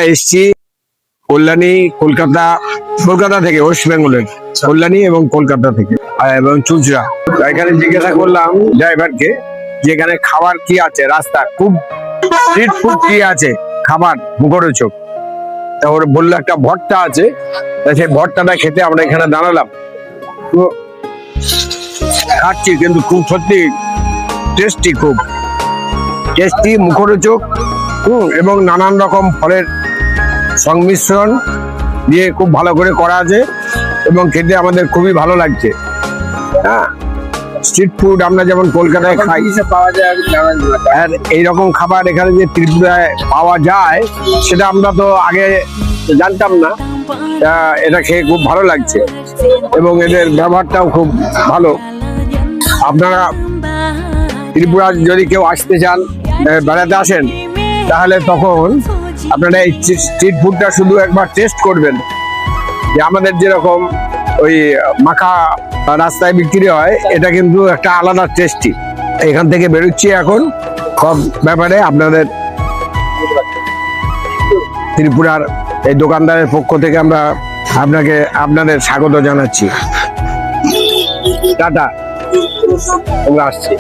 এসছি কল্যাণী, কলকাতা থেকে, ওয়েস্ট বেঙ্গলের কল্যাণী এবং কলকাতা থেকে এবং চুঁচড়া। এখানে জিজ্ঞাসা করলাম ড্রাইভারকে যে এখানে খাবার কি আছে, রাস্তা খুব স্ট্রিট ফুড কি আছে খাবার মুখরোচক। তা ওরা বললো একটা ভর্তা আছে, সেই ভর্তাটা খেতে আমরা এখানে দাঁড়ালাম। তো খাচ্ছি, কিন্তু খুব সত্যি টেস্টি, খুব টেস্টি, মুখরোচক এবং নানান রকম ফলের সংমিশ্রণ দিয়ে খুব ভালো করে করা আছে এবং খেতে আমাদের খুবই ভালো লাগছে। হ্যাঁ, স্ট্রিট ফুড আমরা যেমন কলকাতায় খাই পাওয়া যায়, আর এইরকম খাবার এখানে যে ত্রিপুরায় পাওয়া যায় সেটা আমরা তো আগে জানতাম না। এটা খেয়ে খুব ভালো লাগছে এবং এদের ব্যবহারটাও খুব ভালো। আপনারা ত্রিপুরা যদি কেউ আসতে চান, বেড়াতে আসেন, তাহলে তখন আপনারা এই স্ট্রিট ফুডটা শুধু একবার টেস্ট করবেন। যে আমাদের যেরকম ওই মাখা রাস্তায় বিক্রি হয়, এটা কিন্তু একটা আলাদা টেস্টি। এখান থেকে বেরোচ্ছি এখন, সব ব্যাপারে আপনাদের ত্রিপুরার এই দোকানদারের পক্ষ থেকে আমরা আপনাদের স্বাগত জানাচ্ছি। টাটা, আমরা আসছি।